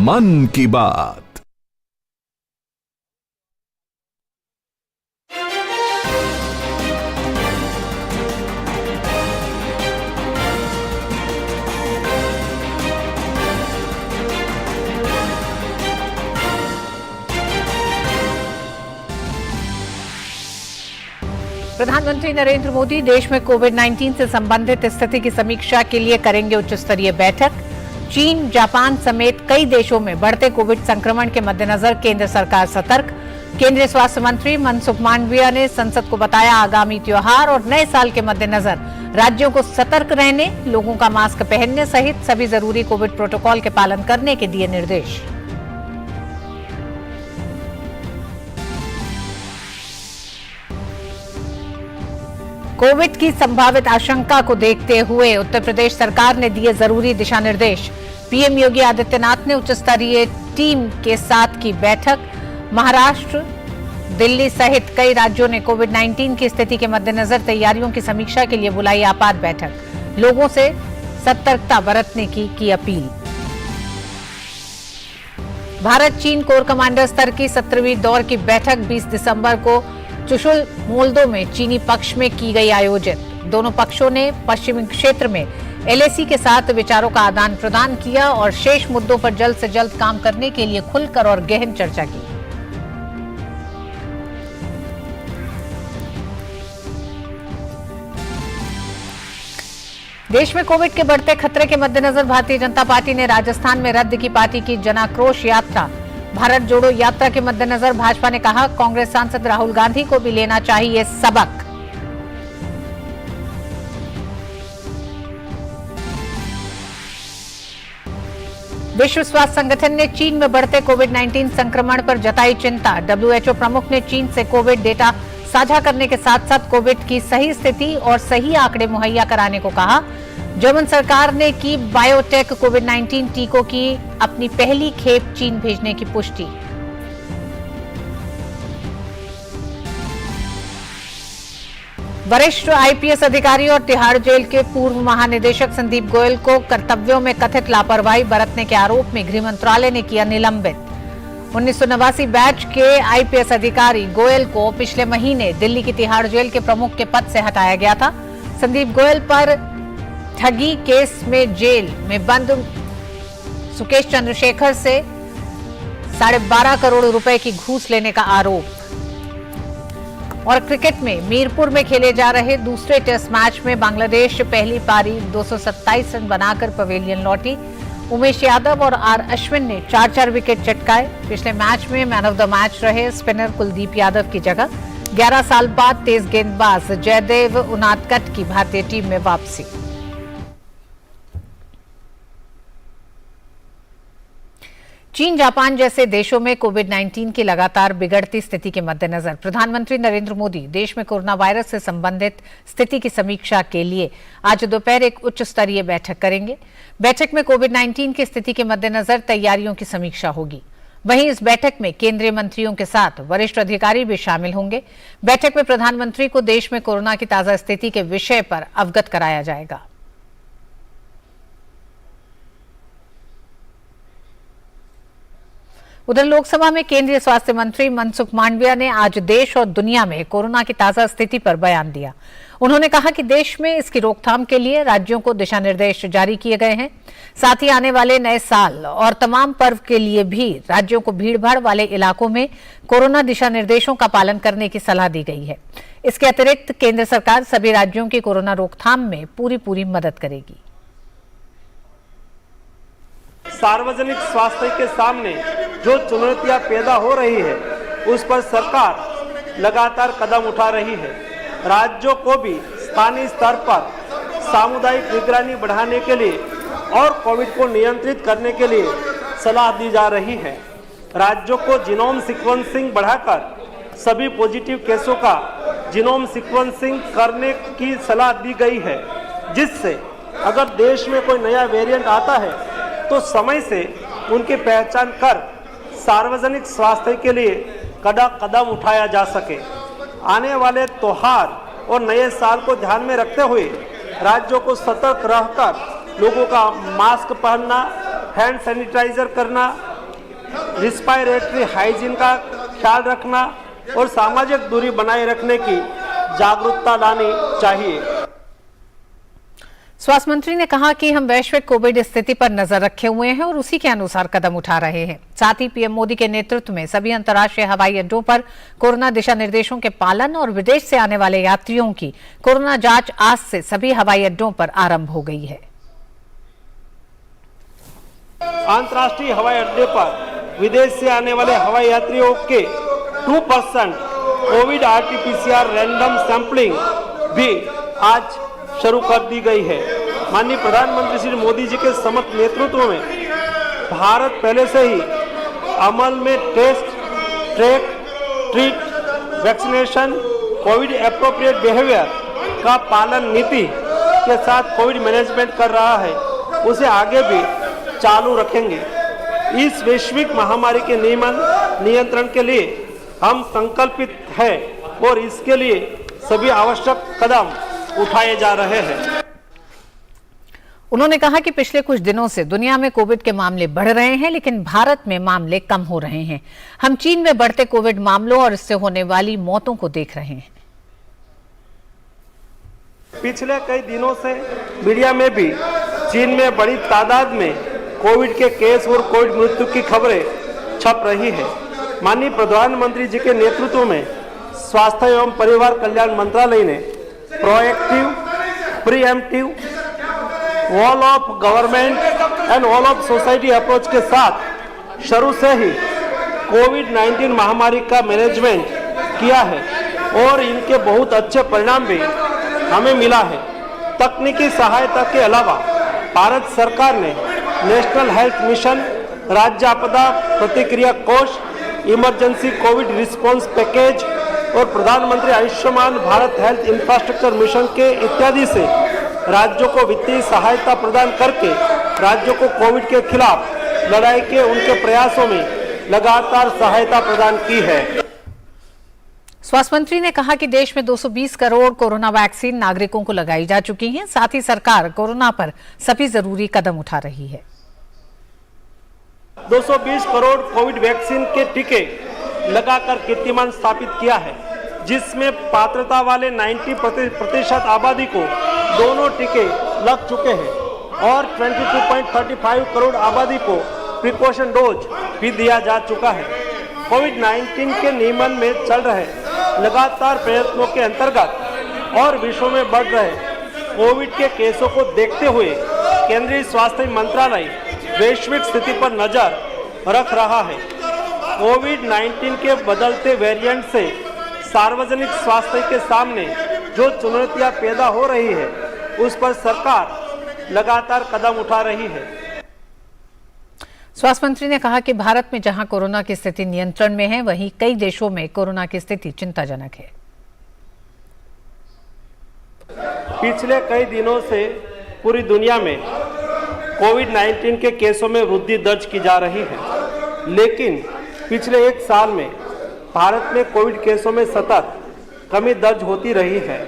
मन की बात। प्रधानमंत्री नरेंद्र मोदी देश में कोविड-19 से संबंधित स्थिति की समीक्षा के लिए करेंगे उच्च स्तरीय बैठक। चीन, जापान समेत कई देशों में बढ़ते कोविड संक्रमण के मद्देनजर केंद्र सरकार सतर्क। केंद्रीय स्वास्थ्य मंत्री मनसुख मांडविया ने संसद को बताया आगामी त्योहार और नए साल के मद्देनजर राज्यों को सतर्क रहने, लोगों का मास्क पहनने सहित सभी जरूरी कोविड प्रोटोकॉल के पालन करने के दिए निर्देश। कोविड की संभावित आशंका को देखते हुए उत्तर प्रदेश सरकार ने दिए जरूरी दिशा निर्देश। पीएम योगी आदित्यनाथ ने उच्च स्तरीय टीम के साथ की बैठक। महाराष्ट्र, दिल्ली सहित कई राज्यों ने कोविड-19 की स्थिति के मद्देनजर तैयारियों की समीक्षा के लिए बुलाई आपात बैठक। लोगों से सतर्कता बरतने की अपील। भारत चीन कोर कमांडर स्तर की 17वीं दौर की बैठक 20 दिसंबर को चुशुल मोल्दो में चीनी पक्ष में की गई आयोजित। दोनों पक्षों ने पश्चिमी क्षेत्र में एलएसी के साथ विचारों का आदान प्रदान किया और शेष मुद्दों पर जल्द से जल्द काम करने के लिए खुलकर और गहन चर्चा की। देश में कोविड के बढ़ते खतरे के मद्देनजर भारतीय जनता पार्टी ने राजस्थान में रद्द की पार्टी की जनाक्रोश यात्रा। भारत जोड़ो यात्रा के मद्देनजर भाजपा ने कहा कांग्रेस सांसद राहुल गांधी को भी लेना चाहिए सबक। विश्व स्वास्थ्य संगठन ने चीन में बढ़ते कोविड-19 संक्रमण पर जताई चिंता। डब्ल्यूएचओ प्रमुख ने चीन से कोविड डेटा साझा करने के साथ साथ कोविड की सही स्थिति और सही आंकड़े मुहैया कराने को कहा। जर्मन सरकार ने की बायोटेक कोविड-19 टीकों की अपनी पहली खेप चीन भेजने की पुष्टि। वरिष्ठ आईपीएस अधिकारी और तिहाड़ जेल के पूर्व महानिदेशक संदीप गोयल को कर्तव्यों में कथित लापरवाही बरतने के आरोप में गृह मंत्रालय ने किया निलंबित। 1989 बैच के आईपीएस अधिकारी गोयल को पिछले महीने दिल्ली की तिहाड़ जेल के प्रमुख के पद से हटाया गया था। संदीप गोयल पर ठगी केस में जेल में बंद सुकेश चंद्रशेखर से 12.5 करोड़ रुपए की घूस लेने का आरोप। और क्रिकेट में मीरपुर में खेले जा रहे दूसरे टेस्ट मैच में बांग्लादेश पहली पारी 227 रन बनाकर पवेलियन लौटी। उमेश यादव और आर अश्विन ने 4-4 विकेट चटकाए। पिछले मैच में मैन ऑफ द मैच रहे स्पिनर कुलदीप यादव की जगह 11 साल बाद तेज गेंदबाज जयदेव उनादकट की भारतीय टीम में वापसी। चीन, जापान जैसे देशों में कोविड-19 की लगातार बिगड़ती स्थिति के मद्देनजर प्रधानमंत्री नरेंद्र मोदी देश में कोरोना वायरस से संबंधित स्थिति की समीक्षा के लिए आज दोपहर एक उच्च स्तरीय बैठक करेंगे। बैठक में कोविड-19 की स्थिति के मद्देनजर तैयारियों की समीक्षा होगी। वहीं इस बैठक में केंद्रीय मंत्रियों के साथ वरिष्ठ अधिकारी भी शामिल होंगे। बैठक में प्रधानमंत्री को देश में कोरोना की ताजा स्थिति के विषय पर अवगत कराया जाएगा। उधर लोकसभा में केंद्रीय स्वास्थ्य मंत्री मनसुख मांडविया ने आज देश और दुनिया में कोरोना की ताजा स्थिति पर बयान दिया। उन्होंने कहा कि देश में इसकी रोकथाम के लिए राज्यों को दिशा निर्देश जारी किए गए हैं। साथ ही आने वाले नए साल और तमाम पर्व के लिए भी राज्यों को भीड़भाड़ वाले इलाकों में कोरोना दिशा निर्देशों का पालन करने की सलाह दी गई है। इसके अतिरिक्त केंद्र सरकार सभी राज्यों की कोरोना रोकथाम में पूरी मदद करेगी। सार्वजनिक स्वास्थ्य के सामने जो चुनौतियां पैदा हो रही है उस पर सरकार लगातार कदम उठा रही है। राज्यों को भी स्थानीय स्तर पर सामुदायिक निगरानी बढ़ाने के लिए और कोविड को नियंत्रित करने के लिए सलाह दी जा रही है। राज्यों को जीनोम सीक्वेंसिंग बढ़ाकर सभी पॉजिटिव केसों का जीनोम सीक्वेंसिंग करने की सलाह दी गई है, जिससे अगर देश में कोई नया वेरिएंट आता है तो समय से उनकी पहचान कर सार्वजनिक स्वास्थ्य के लिए कदम उठाया जा सके। आने वाले त्योहार और नए साल को ध्यान में रखते हुए राज्यों को सतर्क रहकर लोगों का मास्क पहनना, हैंड सैनिटाइजर करना रिस्पायरेटरी हाइजीन का ख्याल रखना और सामाजिक दूरी बनाए रखने की जागरूकता लानी चाहिए। स्वास्थ्य मंत्री ने कहा कि हम वैश्विक कोविड स्थिति पर नजर रखे हुए हैं और उसी के अनुसार कदम उठा रहे हैं। साथ ही पीएम मोदी के नेतृत्व में सभी अंतर्राष्ट्रीय हवाई अड्डों पर कोरोना दिशा निर्देशों के पालन और विदेश से आने वाले यात्रियों की कोरोना जांच आज से सभी हवाई अड्डों पर आरंभ हो गई है। अंतर्राष्ट्रीय हवाई अड्डे पर विदेश से आने वाले हवाई यात्रियों के 2% कोविड RT-PCR रैंडम सैंपलिंग भी आज शुरू कर दी गई है। माननीय प्रधानमंत्री श्री मोदी जी के समर्थ नेतृत्व में भारत पहले से ही अमल में test, track, treat, vaccination, covid appropriate behaviour का पालन नीति के साथ कोविड मैनेजमेंट कर रहा है, उसे आगे भी चालू रखेंगे। इस वैश्विक महामारी के नियंत्रण के लिए हम संकल्पित हैं और इसके लिए सभी आवश्यक कदम उठाए जा रहे हैं। उन्होंने कहा कि पिछले कुछ दिनों से दुनिया में कोविड के मामले बढ़ रहे हैं, लेकिन भारत में मामले कम हो रहे हैं। हम चीन में बढ़ते कोविड मामलों और इससे होने वाली मौतों को देख रहे हैं। पिछले कई दिनों से मीडिया में भी चीन में बड़ी तादाद में कोविड के केस और कोविड मृत्यु की खबरें छप रही है। माननीय प्रधानमंत्री जी के नेतृत्व में स्वास्थ्य एवं परिवार कल्याण मंत्रालय ने proactive, pre-emptive, all of government and all of society approach के साथ शुरू से ही कोविड-19 महामारी का मैनेजमेंट किया है और इनके बहुत अच्छे परिणाम भी हमें मिला है। तकनीकी सहायता के अलावा भारत सरकार ने नेशनल हेल्थ मिशन, राज्य आपदा प्रतिक्रिया कोष, इमरजेंसी कोविड रिस्पांस पैकेज और प्रधानमंत्री Ayushman Bharat health infrastructure mission के इत्यादि से राज्यों को वित्तीय सहायता प्रदान करके राज्यों को कोविड के खिलाफ लड़ाई के उनके प्रयासों में लगातार सहायता प्रदान की है। स्वास्थ्य मंत्री ने कहा कि देश में 220 करोड़ कोरोना वैक्सीन नागरिकों को लगाई जा चुकी है। साथ ही सरकार कोरोना पर सभी जरूरी कदम उठा रही है। 220 करोड़ कोविड वैक्सीन के टीके लगाकर कीर्तिमान स्थापित किया है, जिसमें पात्रता वाले 90% आबादी को दोनों टीके लग चुके हैं और 22.35 करोड़ आबादी को प्रिकॉशन डोज भी दिया जा चुका है। कोविड-19 के नियमन में चल रहे लगातार प्रयत्नों के अंतर्गत और विश्व में बढ़ रहे कोविड के केसों को देखते हुए केंद्रीय स्वास्थ्य मंत्रालय वैश्विक स्थिति पर नजर रख रहा है। कोविड-19 के बदलते वेरिएंट से सार्वजनिक स्वास्थ्य के सामने जो चुनौतियां पैदा हो रही है, उस पर सरकार लगातार कदम उठा रही है। स्वास्थ्य मंत्री ने कहा कि भारत में जहां कोरोना की स्थिति नियंत्रण में है, वहीं कई देशों में कोरोना की स्थिति चिंताजनक है। पिछले कई दिनों से पूरी दुनिया में कोविड-19 के केसों में वृद्धि दर्ज की जा रही है, लेकिन पिछले एक साल में भारत में कोविड केसों में सतत कमी दर्ज होती रही है।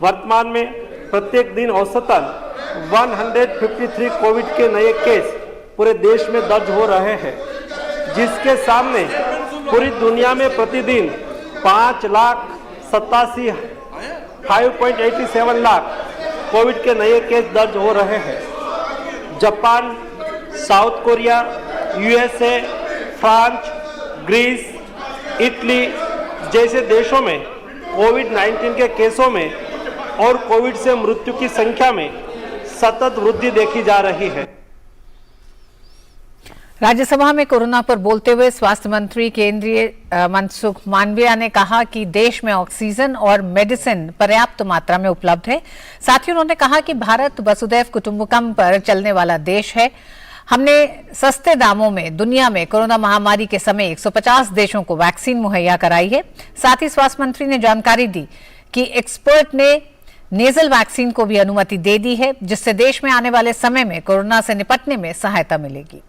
वर्तमान में प्रत्येक दिन औसतन 153 कोविड के नए केस पूरे देश में दर्ज हो रहे हैं, जिसके सामने पूरी दुनिया में प्रतिदिन 5,87,587 लाख कोविड के नए केस दर्ज हो रहे हैं। Japan, south Korea, USA, France, Greece, Italy जैसे देशों में कोविड-19 के केसों में और कोविड से मृत्यु की संख्या में सतत वृद्धि देखी जा रही है। राज्यसभा में कोरोना पर बोलते हुए स्वास्थ्य मंत्री केंद्रीय मनसुख मांडविया ने कहा कि देश में ऑक्सीजन और मेडिसिन पर्याप्त मात्रा में उपलब्ध है। साथ ही उन्होंने कहा कि भारत वसुधैव कुटुंबकम पर चलने वाला देश है। हमने सस्ते दामों में दुनिया में कोरोना महामारी के समय 150 देशों को वैक्सीन मुहैया कराई है। साथ ही स्वास्थ्य मंत्री ने जानकारी दी कि एक्सपर्ट ने नेजल वैक्सीन को भी अनुमति दे दी है, जिससे देश में आने वाले समय में कोरोना से निपटने में सहायता मिलेगी।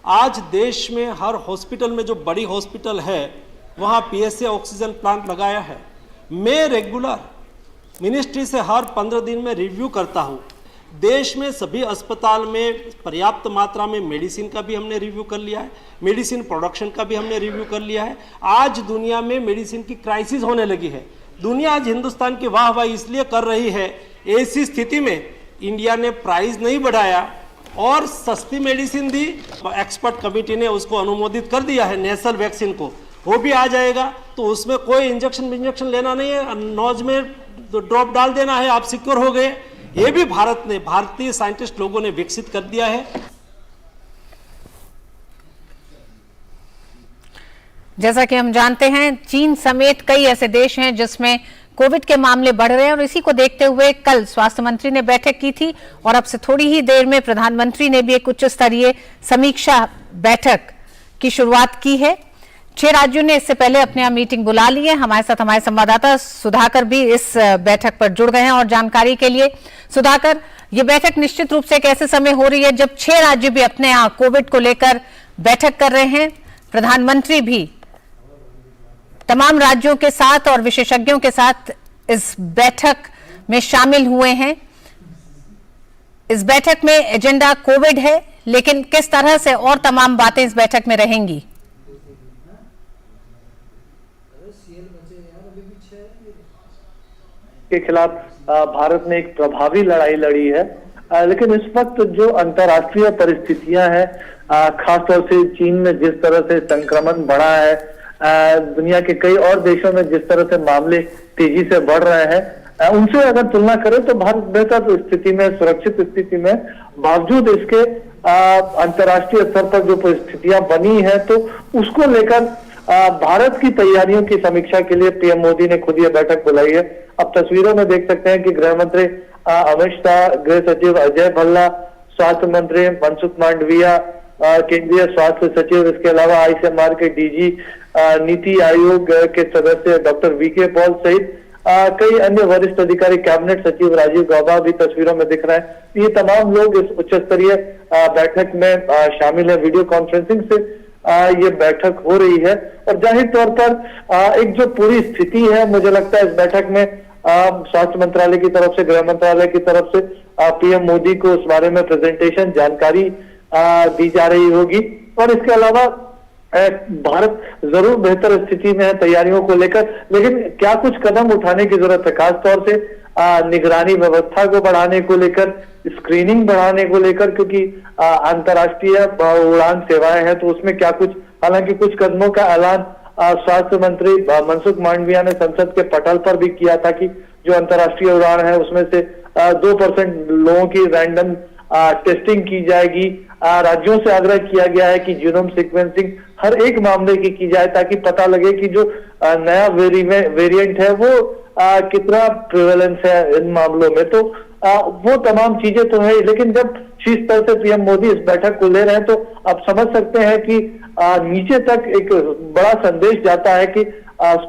आज देश में हर हॉस्पिटल में जो बड़ी हॉस्पिटल है, वहाँ PSA ऑक्सीजन प्लांट लगाया है। मैं रेगुलर मिनिस्ट्री से हर 15 दिन में रिव्यू करता हूँ देश में सभी अस्पताल में पर्याप्त मात्रा में मेडिसिन का भी हमने रिव्यू कर लिया है, मेडिसिन प्रोडक्शन का भी हमने रिव्यू कर लिया है। आज दुनिया में मेडिसिन की क्राइसिस होने लगी है। दुनिया आज हिंदुस्तान की वाहवाही इसलिए कर रही है, ऐसी स्थिति में इंडिया ने प्राइस नहीं बढ़ाया और सस्ती मेडिसिन दी। एक्सपर्ट कमेटी ने उसको अनुमोदित कर दिया है, नेसल वैक्सीन को, वो भी आ जाएगा। तो उसमें कोई इंजेक्शन लेना नहीं है, नोज में ड्रॉप डाल देना है, आप सिक्योर हो गए। ये भी भारतीय साइंटिस्ट लोगों ने विकसित कर दिया है। जैसा कि हम जानते हैं, चीन समेत कई ऐसे देश हैं जिसमें कोविड के मामले बढ़ रहे हैं और इसी को देखते हुए कल स्वास्थ्य मंत्री ने बैठक की थी और अब से थोड़ी ही देर में प्रधानमंत्री ने भी एक उच्च स्तरीय समीक्षा बैठक की शुरुआत की है। 6 राज्यों ने इससे पहले अपने यहाँ मीटिंग बुला ली है। हमारे साथ हमारे संवाददाता सुधाकर भी इस बैठक पर जुड़ गए हैं और जानकारी के लिए सुधाकर, ये बैठक निश्चित रूप से एक ऐसे समय हो रही है जब 6 राज्य भी अपने यहाँ कोविड को लेकर बैठक कर रहे हैं। प्रधानमंत्री भी तमाम राज्यों के साथ और विशेषज्ञों के साथ इस बैठक में शामिल हुए हैं। इस बैठक में एजेंडा कोविड है, लेकिन किस तरह से और तमाम बातें इस बैठक में रहेंगी? के खिलाफ भारत ने एक प्रभावी लड़ाई लड़ी है, लेकिन इस वक्त जो अंतर्राष्ट्रीय परिस्थितियां हैं, खासतौर से चीन में जिस तरह से संक्रमण बढ़ा है, दुनिया के कई और देशों में जिस तरह से मामले तेजी से बढ़ रहे हैं, उनसे अगर तुलना करें तो भारत बेहतर स्थिति में, सुरक्षित स्थिति में, बावजूद इसके अंतर्राष्ट्रीय स्तर पर जो परिस्थितियां बनी है, तो उसको लेकर भारत की तैयारियों की समीक्षा के लिए पीएम मोदी ने खुद ये बैठक बुलाई है। अब तस्वीरों में देख सकते हैं कि गृह मंत्री अमित शाह, गृह सचिव अजय भल्ला, स्वास्थ्य मंत्री मनसुख मांडविया, केंद्रीय स्वास्थ्य सचिव, इसके अलावा आईसीएमआर के डीजी, नीति आयोग के सदस्य डॉक्टर वीके पॉल सहित कई अन्य वरिष्ठ अधिकारी, कैबिनेट सचिव राजीव गौबा भी तस्वीरों में दिख रहे हैं। ये तमाम लोग इस उच्च स्तरीय बैठक में शामिल है। वीडियो कॉन्फ्रेंसिंग से ये बैठक हो रही है और जाहिर तौर पर एक जो पूरी स्थिति है, मुझे लगता है इस बैठक में स्वास्थ्य मंत्रालय की तरफ से, गृह मंत्रालय की तरफ से पीएम मोदी को उस बारे में प्रेजेंटेशन, जानकारी दी जा रही होगी। और इसके अलावा भारत जरूर बेहतर स्थिति में है तैयारियों को लेकर, लेकिन क्या कुछ कदम उठाने की जरूरत है, खासतौर से निगरानी व्यवस्था को बढ़ाने को लेकर, स्क्रीनिंग बढ़ाने को लेकर, क्योंकि अंतर्राष्ट्रीय उड़ान सेवाएं हैं तो उसमें क्या कुछ, हालांकि कुछ कदमों का ऐलान स्वास्थ्य मंत्री मनसुख मांडविया ने संसद के पटल पर भी किया था कि जो अंतर्राष्ट्रीय उड़ान है उसमें से 2% लोगों की रैंडम टेस्टिंग की जाएगी। राज्यों से आग्रह किया गया है कि जीनोम सीक्वेंसिंग हर एक मामले की जाए ताकि पता लगे कि जो नया वेरिएंट है वो कितना प्रिवेलेंस है इन मामलों में। तो वो तमाम चीजें तो है, लेकिन जब शीर्ष स्तर से पीएम मोदी इस बैठक को ले रहे हैं तो आप समझ सकते हैं कि नीचे तक एक बड़ा संदेश जाता है कि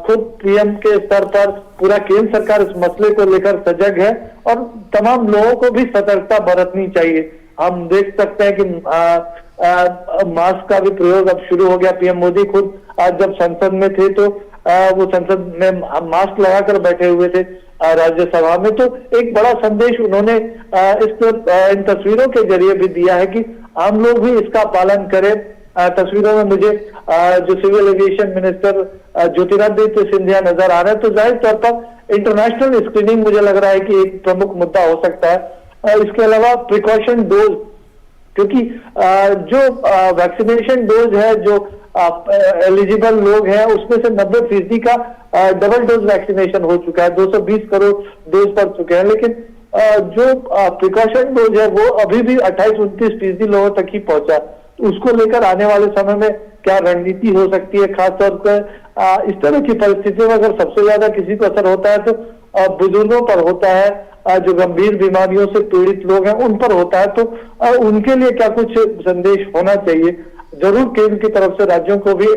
खुद पीएम के स्तर पर पूरा केंद्र सरकार इस मसले को लेकर सजग है और तमाम लोगों को भी सतर्कता बरतनी चाहिए। हम देख सकते हैं कि मास्क का भी प्रयोग अब शुरू हो गया। पीएम मोदी खुद आज जब संसद में थे तो वो संसद में मास्क लगाकर बैठे हुए थे राज्यसभा में, तो एक बड़ा संदेश उन्होंने इन तस्वीरों के जरिए भी दिया है कि आम लोग भी इसका पालन करें। तस्वीरों में मुझे जो civil aviation minister Jyotiraditya Scindia नजर आ रहे हैं, तो जाहिर तौर पर इंटरनेशनल स्क्रीनिंग मुझे लग रहा है कि एक प्रमुख मुद्दा हो सकता है। इसके अलावा प्रिकॉशन डोज, क्योंकि जो वैक्सीनेशन डोज है जो एलिजिबल लोग हैं उसमें से 90% का डबल डोज वैक्सीनेशन हो चुका है, 220 करोड़ डोज पड़ चुके हैं, लेकिन जो प्रिकॉशन डोज है वो अभी भी 28-29% लोगों तक ही पहुंचा। तो उसको लेकर आने वाले समय में क्या रणनीति हो सकती है, खासतौर पर इस तरह की परिस्थितियों में अगर सबसे ज्यादा किसी को असर होता है तो बुजुर्गों पर होता है, जो गंभीर बीमारियों से पीड़ित लोग हैं उन पर होता है, तो उनके लिए क्या कुछ संदेश होना चाहिए। जरूर केंद्र की तरफ से राज्यों को भी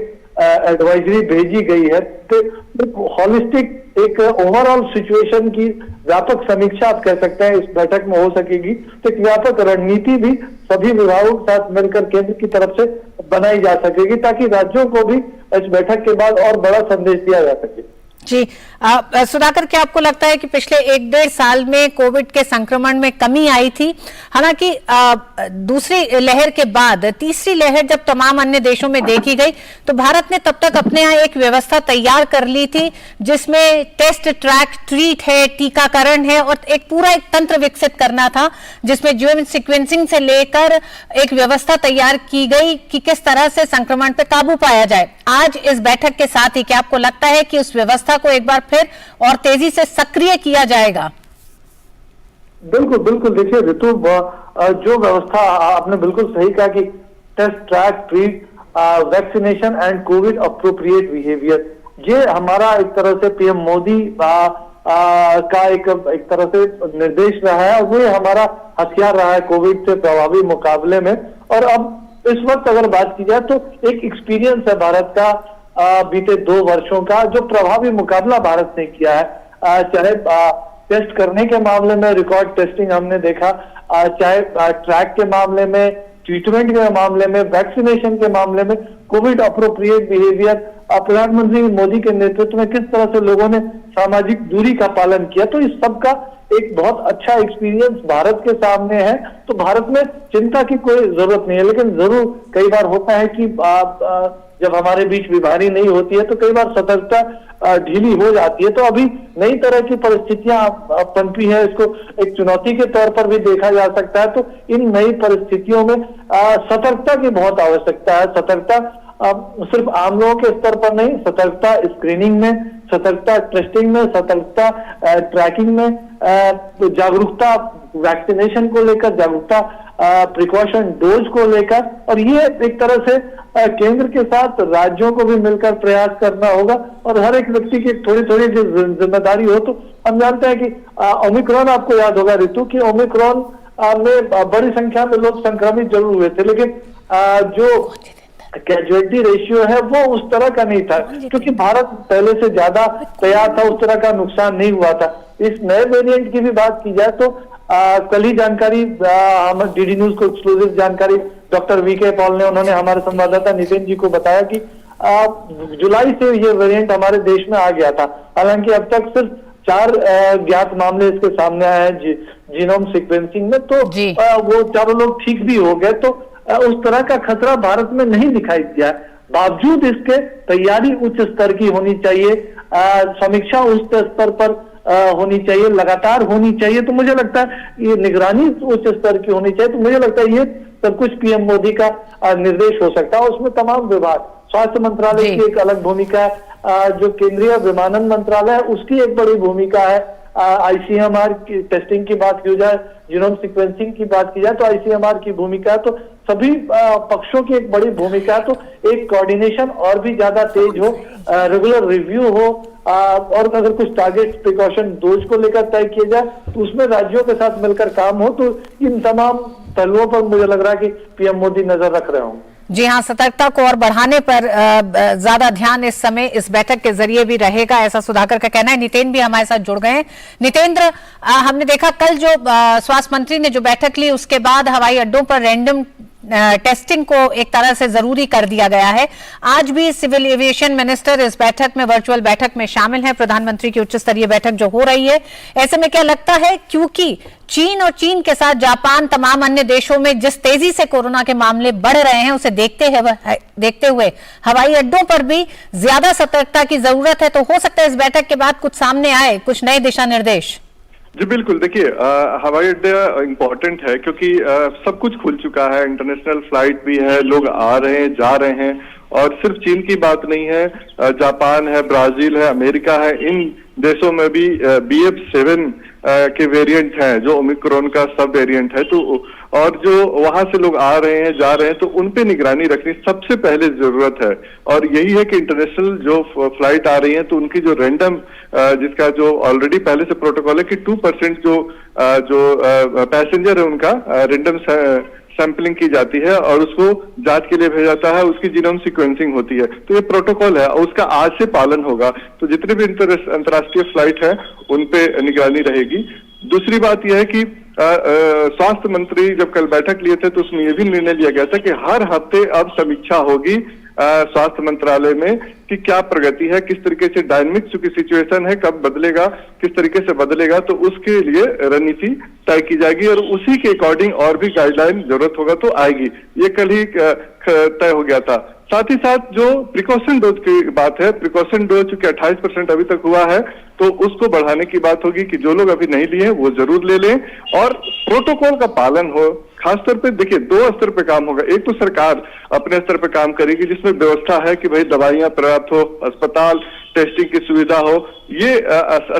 एडवाइजरी भेजी गई है, तो हॉलिस्टिक एक ओवरऑल सिचुएशन की व्यापक समीक्षा आप कह सकते हैं इस बैठक में हो सकेगी। तो एक व्यापक रणनीति भी सभी विभागों के साथ मिलकर केंद्र की तरफ से बनाई जा सकेगी ताकि राज्यों को भी इस बैठक के बाद और बड़ा संदेश दिया जा सके। जी सुधाकर, क्या आपको लगता है कि पिछले 1-1.5 साल में कोविड के संक्रमण में कमी आई थी? हालांकि दूसरी लहर के बाद तीसरी लहर जब तमाम अन्य देशों में देखी गई तो भारत ने तब तक अपने यहाँ एक व्यवस्था तैयार कर ली थी जिसमें टेस्ट, ट्रैक, ट्रीट है, टीकाकरण है और एक पूरा एक तंत्र विकसित करना था जिसमें जीनोम सीक्वेंसिंग से लेकर एक व्यवस्था तैयार की गई कि किस तरह से संक्रमण पर काबू पाया जाए। आज इस बैठक के साथ ही क्या आपको लगता है कि उस व्यवस्था को एक बार फिर और तेजी से सक्रिय किया जाएगा? बिल्कुल बिल्कुल, देखिए ऋतु, जो व्यवस्था आपने बिल्कुल सही कहा कि test, track, treat, vaccination and covid appropriate behaviour, ये हमारा एक तरह से पीएम मोदी का एक तरह से निर्देश रहा है और वो हमारा हथियार रहा है कोविड से प्रभावी मुकाबले में। और अब इस वक्त अगर बात की जाए तो एक एक्सपीरियंस है भारत का बीते 2 वर्षों का, जो प्रभावी मुकाबला भारत ने किया है, चाहे टेस्ट करने के मामले में रिकॉर्ड टेस्टिंग हमने देखा, चाहे ट्रैक के मामले में, ट्रीटमेंट के मामले में, वैक्सीनेशन के मामले में, कोविड अप्रोप्रिएट बिहेवियर, प्रधानमंत्री मोदी के नेतृत्व में किस तरह से लोगों ने सामाजिक दूरी का पालन किया, तो इस सब का एक बहुत अच्छा एक्सपीरियंस भारत के सामने है। तो भारत में चिंता की कोई जरूरत नहीं है, लेकिन जरूर कई बार होता है कि जब हमारे बीच बीमारी नहीं होती है तो कई बार सतर्कता ढीली हो जाती है। तो अभी नई तरह की परिस्थितियां पनपी है, इसको एक चुनौती के तौर पर भी देखा जा सकता है। तो इन नई परिस्थितियों में सतर्कता की बहुत आवश्यकता है। सतर्कता सिर्फ आम लोगों के स्तर पर नहीं, सतर्कता स्क्रीनिंग में, सतर्कता टेस्टिंग में, सतर्कता ट्रैकिंग में, जागरूकता वैक्सीनेशन को लेकर, जागरूकता प्रिकॉशन डोज को लेकर, और ये एक तरह से केंद्र के साथ राज्यों को भी मिलकर प्रयास करना होगा और हर एक व्यक्ति की थोड़ी थोड़ी जो जिम्मेदारी हो। तो हम जानते हैं कि ओमिक्रॉन, आपको याद होगा ऋतु, कि ओमिक्रॉन में बड़ी संख्या में लोग संक्रमित जरूर हुए थे, लेकिन जो कैजुअलिटी रेशियो है वो उस तरह का नहीं था, क्योंकि भारत पहले से ज्यादा तैयार था, उस तरह का नुकसान नहीं हुआ था। इस नए वेरिएंट की भी बात की जाए तो कल ही जानकारी हम डीडी न्यूज को एक्सक्लूसिव जानकारी डॉक्टर वीके पॉल ने, उन्होंने हमारे संवाददाता नितिन जी को बताया कि जुलाई से ये वेरिएंट हमारे देश में आ गया था। हालांकि अब तक सिर्फ 4 ज्ञात मामले इसके सामने आए हैं जीनोम सीक्वेंसिंग में, तो वो 4 लोग ठीक भी हो गए। तो उस तरह का खतरा भारत में नहीं दिखाई दिया है। बावजूद इसके तैयारी उच्च स्तर की होनी चाहिए, समीक्षा उच्च स्तर पर होनी चाहिए, लगातार होनी चाहिए। तो मुझे लगता है ये निगरानी उच्च स्तर की होनी चाहिए। तो मुझे लगता है ये सब कुछ पीएम मोदी का निर्देश हो सकता है। उसमें तमाम विभाग, स्वास्थ्य मंत्रालय की एक अलग भूमिका है, जो केंद्रीय विमानन मंत्रालय है उसकी एक बड़ी भूमिका है, आईसीएमआर की टेस्टिंग की बात की जाए, जीनोम सीक्वेंसिंग की बात की जाए तो आईसीएमआर की भूमिका है। तो सभी पक्षों की एक बड़ी भूमिका है। तो एक कोऑर्डिनेशन और भी ज्यादा तेज हो, रेगुलर रिव्यू हो, और अगर कुछ टारगेट प्रिकॉशन डोज को लेकर तय किए जाए तो उसमें राज्यों के साथ मिलकर काम हो। तो इन तमाम पहलुओं पर मुझे लग रहा है कि पीएम मोदी नजर रख रहे होंगे। जी हाँ, सतर्कता को और बढ़ाने पर ज्यादा ध्यान इस समय इस बैठक के जरिए भी रहेगा, ऐसा सुधाकर का कहना है। नितेंद्र भी हमारे साथ जुड़ गए हैं। नितेंद्र, हमने देखा कल जो स्वास्थ्य मंत्री ने जो बैठक ली उसके बाद हवाई अड्डों पर रैंडम टेस्टिंग को एक तरह से जरूरी कर दिया गया है। आज भी सिविल एविएशन मिनिस्टर इस बैठक में, वर्चुअल बैठक में शामिल है, प्रधानमंत्री की उच्च स्तरीय बैठक जो हो रही है। ऐसे में क्या लगता है, क्योंकि चीन और चीन के साथ जापान, तमाम अन्य देशों में जिस तेजी से कोरोना के मामले बढ़ रहे हैं उसे देखते हुए हवाई अड्डों पर भी ज्यादा सतर्कता की जरूरत है। तो हो सकता है इस बैठक के बाद कुछ सामने आए, कुछ नए दिशा निर्देश। जी बिल्कुल, देखिए हवाई अड्डा इम्पोर्टेंट है क्योंकि सब कुछ खुल चुका है, इंटरनेशनल फ्लाइट भी है, लोग आ रहे हैं, जा रहे हैं, और सिर्फ चीन की बात नहीं है, जापान है, ब्राजील है, अमेरिका है, इन देशों में भी BF7 के वेरिएंट हैं जो ओमिक्रॉन का सब वेरिएंट है। तो और जो वहां से लोग आ रहे हैं, जा रहे हैं, तो उन पे निगरानी रखनी सबसे पहले जरूरत है। और यही है कि इंटरनेशनल जो फ्लाइट आ रही है तो उनकी जो रैंडम, जिसका जो ऑलरेडी पहले से प्रोटोकॉल है कि 2% जो पैसेंजर है उनका रैंडम सैंपलिंग की जाती है और उसको जांच के लिए भेजा जाता है, उसकी जीनोम सीक्वेंसिंग होती है। तो ये प्रोटोकॉल है और उसका आज से पालन होगा। तो जितने भी अंतर्राष्ट्रीय फ्लाइट है उन पे निगरानी रहेगी। दूसरी बात यह है कि स्वास्थ्य मंत्री जब कल बैठक लिए थे तो उसमें यह भी निर्णय लिया गया था कि हर हफ्ते अब समीक्षा होगी स्वास्थ्य मंत्रालय में कि क्या प्रगति है, किस तरीके से डायनामिक चूंकि सिचुएशन है, कब बदलेगा, किस तरीके से बदलेगा, तो उसके लिए रणनीति तय की जाएगी और उसी के अकॉर्डिंग और भी गाइडलाइन जरूरत होगा तो आएगी। ये कल ही तय हो गया था। साथ ही साथ जो प्रिकॉशन डोज की बात है, प्रिकॉशन डोज चूंकि 28% अभी तक हुआ है तो उसको बढ़ाने की बात होगी कि जो लोग अभी नहीं लिए हैं वो जरूर ले लें और प्रोटोकॉल का पालन हो। खासतौर पे देखिए 2 स्तर पे काम होगा। एक तो सरकार अपने स्तर पे काम करेगी जिसमें व्यवस्था है कि भाई दवाइयां पर्याप्त हो, अस्पताल टेस्टिंग की सुविधा हो, ये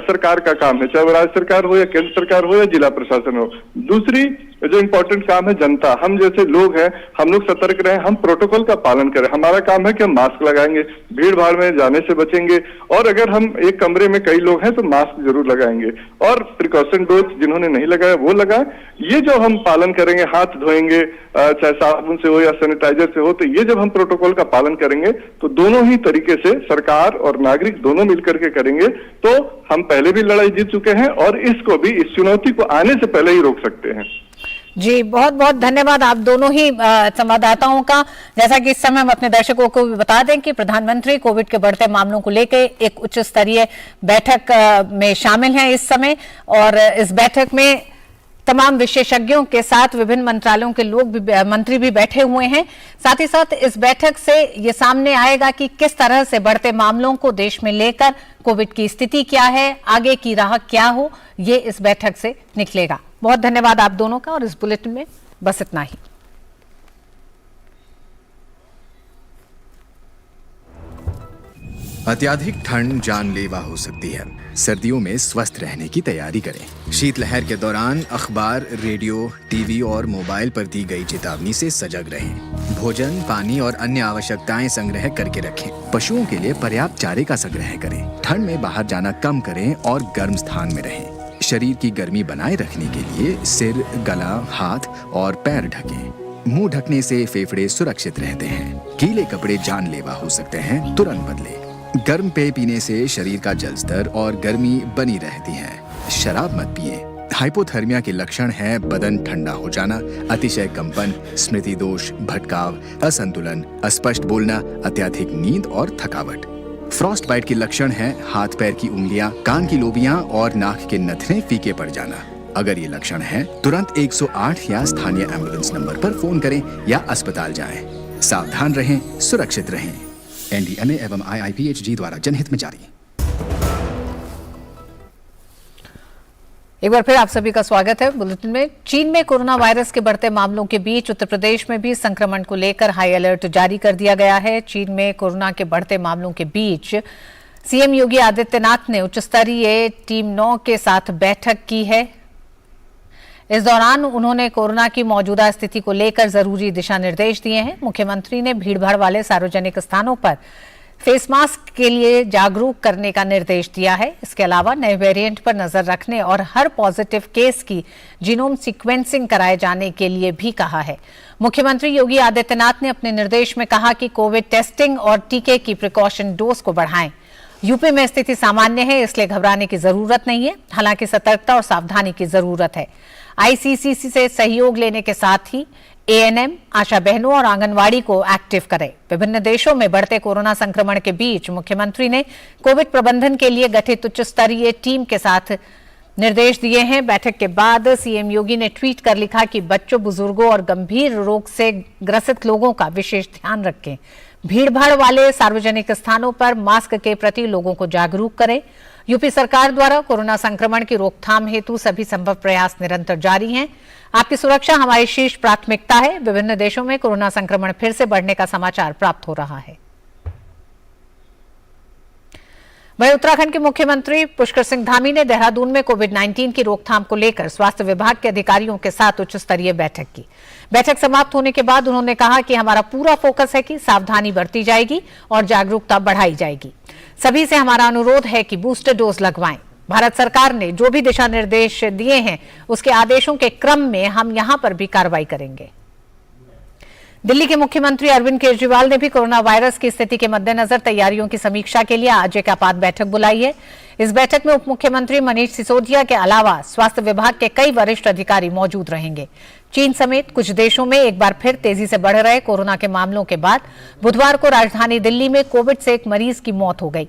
सरकार का काम है, चाहे वो राज्य सरकार हो या केंद्र सरकार हो या जिला प्रशासन हो। दूसरी जो इम्पोर्टेंट काम है जनता, हम जैसे लोग हैं, हम लोग सतर्क रहें, हम प्रोटोकॉल का पालन करें। हमारा काम है कि हम मास्क लगाएंगे, भीड़ भाड़ में जाने से बचेंगे और अगर हम एक कमरे में कई लोग हैं तो मास्क जरूर लगाएंगे और प्रिकॉशन डोज जिन्होंने नहीं लगाया वो लगाए। ये जो हम पालन करेंगे, हाथ धोएंगे चाहे साबुन से हो या सैनिटाइजर से हो, तो ये जब हम प्रोटोकॉल का पालन करेंगे तो दोनों ही तरीके से सरकार और नागरिक दोनों मिलकर के करेंगे तो हम पहले भी लड़ाई जीत चुके हैं और इसको भी, इस चुनौती को आने से पहले ही रोक सकते हैं। जी, बहुत बहुत धन्यवाद आप दोनों ही संवाददाताओं का। जैसा कि इस समय हम अपने दर्शकों को भी बता दें कि प्रधानमंत्री कोविड के बढ़ते मामलों को लेकर एक उच्च स्तरीय बैठक में शामिल हैं इस समय और इस बैठक में तमाम विशेषज्ञों के साथ विभिन्न मंत्रालयों के लोग भी, मंत्री भी बैठे हुए हैं। साथ ही साथ इस बैठक से ये सामने आएगा कि किस तरह से बढ़ते मामलों को देश में लेकर कोविड की स्थिति क्या है, आगे की राह क्या हो, ये इस बैठक से निकलेगा। बहुत धन्यवाद आप दोनों का और इस बुलेटिन में बस इतना ही। अत्यधिक ठंड जानलेवा हो सकती है। सर्दियों में स्वस्थ रहने की तैयारी करें। शीतलहर के दौरान अखबार, रेडियो, टीवी और मोबाइल पर दी गई चेतावनी से सजग रहें। भोजन, पानी और अन्य आवश्यकताएं संग्रह करके रखें। पशुओं के लिए पर्याप्त चारे का संग्रह करें। ठंड में बाहर जाना कम करें और गर्म स्थान में रहें। शरीर की गर्मी बनाए रखने के लिए सिर, गला, हाथ और पैर ढकें। मुंह ढकने से फेफड़े सुरक्षित रहते हैं। गीले कपड़े जानलेवा हो सकते हैं, तुरंत बदलें। गर्म पेय पीने से शरीर का जल स्तर और गर्मी बनी रहती है। शराब मत पिए। हाइपोथर्मिया के लक्षण है बदन ठंडा हो जाना, अतिशय कंपन, स्मृति दोष, भटकाव, असंतुलन, अस्पष्ट बोलना, अत्यधिक नींद और थकावट। फ्रॉस्ट बाइट के लक्षण है हाथ पैर की उंगलियां, कान की लोबियां और नाक के नथने फीके पड़ जाना। अगर ये लक्षण है तुरंत 108 या स्थानीय एम्बुलेंस नंबर पर फोन करें या अस्पताल जाएं। सावधान रहें, सुरक्षित रहें। एनडीएमए एवं IIPHG द्वारा जनहित में जारी। एक बार फिर आप सभी का स्वागत है बुलेटिन में। चीन में कोरोना वायरस के बढ़ते मामलों के बीच उत्तर प्रदेश में भी संक्रमण को लेकर हाई अलर्ट जारी कर दिया गया है। चीन में कोरोना के बढ़ते मामलों के बीच सीएम योगी आदित्यनाथ ने उच्च स्तरीय टीम 9 के साथ बैठक की है। इस दौरान उन्होंने कोरोना की मौजूदा स्थिति को लेकर जरूरी दिशा निर्देश दिए हैं। मुख्यमंत्री ने भीड़भाड़ वाले सार्वजनिक स्थानों पर फेस मास्क के लिए जागरूक करने का निर्देश दिया है। इसके अलावा नए वेरिएंट पर नजर रखने और हर पॉजिटिव केस की जीनोम सीक्वेंसिंग कराए जाने के लिए भी कहा है। मुख्यमंत्री योगी आदित्यनाथ ने अपने निर्देश में कहा कि कोविड टेस्टिंग और टीके की प्रिकॉशन डोज को बढ़ाएं। यूपी में स्थिति सामान्य है, इसलिए घबराने की जरूरत नहीं है। हालांकि सतर्कता और सावधानी की जरूरत है। आईसीसीसी से सहयोग लेने के साथ ही एएनएम, आशा बहनों और आंगनवाड़ी को एक्टिव करें। विभिन्न देशों में बढ़ते कोरोना संक्रमण के बीच मुख्यमंत्री ने कोविड प्रबंधन के लिए गठित उच्च स्तरीय टीम के साथ निर्देश दिए हैं। बैठक के बाद सीएम योगी ने ट्वीट कर लिखा कि बच्चों, बुजुर्गों और गंभीर रोग से ग्रसित लोगों का विशेष ध्यान रखें। भीड़भाड़ वाले सार्वजनिक स्थानों पर मास्क के प्रति लोगों को जागरूक करें। यूपी सरकार द्वारा कोरोना संक्रमण की रोकथाम हेतु सभी संभव प्रयास निरंतर जारी हैं। आपकी सुरक्षा हमारी शीर्ष प्राथमिकता है। विभिन्न देशों में कोरोना संक्रमण फिर से बढ़ने का समाचार प्राप्त हो रहा है। वहीं उत्तराखंड के मुख्यमंत्री पुष्कर सिंह धामी ने देहरादून में कोविड-19 की रोकथाम को लेकर स्वास्थ्य विभाग के अधिकारियों के साथ उच्च स्तरीय बैठक की। बैठक समाप्त होने के बाद उन्होंने कहा कि हमारा पूरा फोकस है कि सावधानी बरती जाएगी और जागरूकता बढ़ाई जाएगी। सभी से हमारा अनुरोध है कि बूस्टर डोज लगवाएं। भारत सरकार ने जो भी दिशा निर्देश दिए हैं उसके आदेशों के क्रम में हम यहां पर भी कार्रवाई करेंगे। दिल्ली के मुख्यमंत्री अरविंद केजरीवाल ने भी कोरोना वायरस की स्थिति के मद्देनजर तैयारियों की समीक्षा के लिए आज एक आपात बैठक बुलाई है। इस बैठक में उप मुख्यमंत्री मनीष सिसोदिया के अलावा स्वास्थ्य विभाग के कई वरिष्ठ अधिकारी मौजूद रहेंगे। चीन समेत कुछ देशों में एक बार फिर तेजी से बढ़ रहे कोरोना के मामलों के बाद बुधवार को राजधानी दिल्ली में कोविड से एक मरीज की मौत हो गई।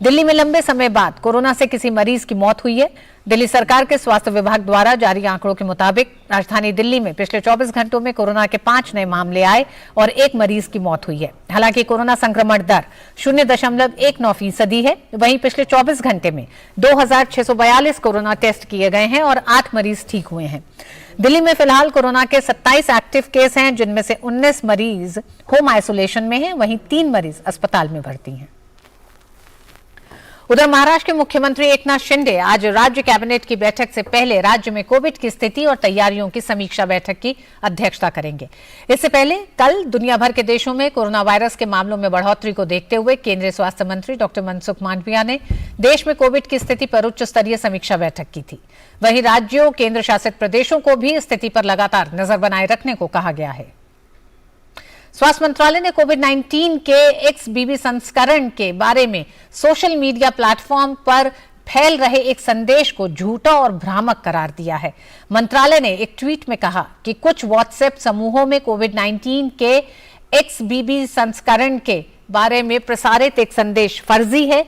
दिल्ली में लंबे समय बाद कोरोना से किसी मरीज की मौत हुई है। दिल्ली सरकार के स्वास्थ्य विभाग द्वारा जारी आंकड़ों के मुताबिक राजधानी दिल्ली में पिछले 24 घंटों में कोरोना के 5 नए मामले आए और एक मरीज की मौत हुई है। हालांकि कोरोना संक्रमण दर 0.19% है। वहीं पिछले 24 घंटे में 2642 कोरोना टेस्ट किए गए हैं और 8 मरीज ठीक हुए हैं। दिल्ली में फिलहाल कोरोना के 27 एक्टिव केस हैं, जिनमें से 19 मरीज होम आइसोलेशन में हैं, वहीं 3 मरीज अस्पताल में भर्ती हैं। उधर महाराष्ट्र के मुख्यमंत्री एकनाथ शिंदे आज राज्य कैबिनेट की बैठक से पहले राज्य में कोविड की स्थिति और तैयारियों की समीक्षा बैठक की अध्यक्षता करेंगे। इससे पहले कल दुनिया भर के देशों में कोरोना वायरस के मामलों में बढ़ोतरी को देखते हुए केंद्रीय स्वास्थ्य मंत्री डॉक्टर मनसुख मांडविया ने देश में कोविड की स्थिति पर उच्च स्तरीय समीक्षा बैठक की थी। वहीं राज्यों, केंद्र शासित प्रदेशों को भी स्थिति पर लगातार नजर बनाए रखने को कहा गया है। स्वास्थ्य मंत्रालय ने कोविड-19 के XBB संस्करण के बारे में सोशल मीडिया प्लेटफॉर्म पर फैल रहे एक संदेश को झूठा और भ्रामक करार दिया है। मंत्रालय ने एक ट्वीट में कहा कि कुछ व्हाट्सएप समूहों में कोविड-19 के XBB संस्करण के बारे में प्रसारित एक संदेश फर्जी है।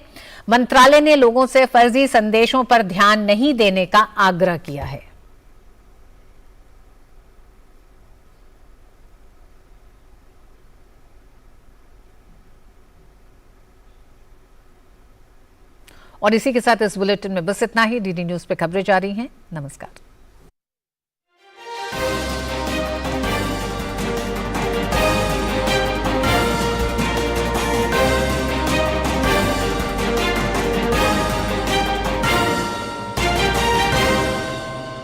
मंत्रालय ने लोगों से फर्जी संदेशों पर ध्यान नहीं देने का आग्रह किया है। और इसी के साथ इस बुलेटिन में बस इतना ही। डीडी न्यूज पे खबरें जारी हैं। नमस्कार।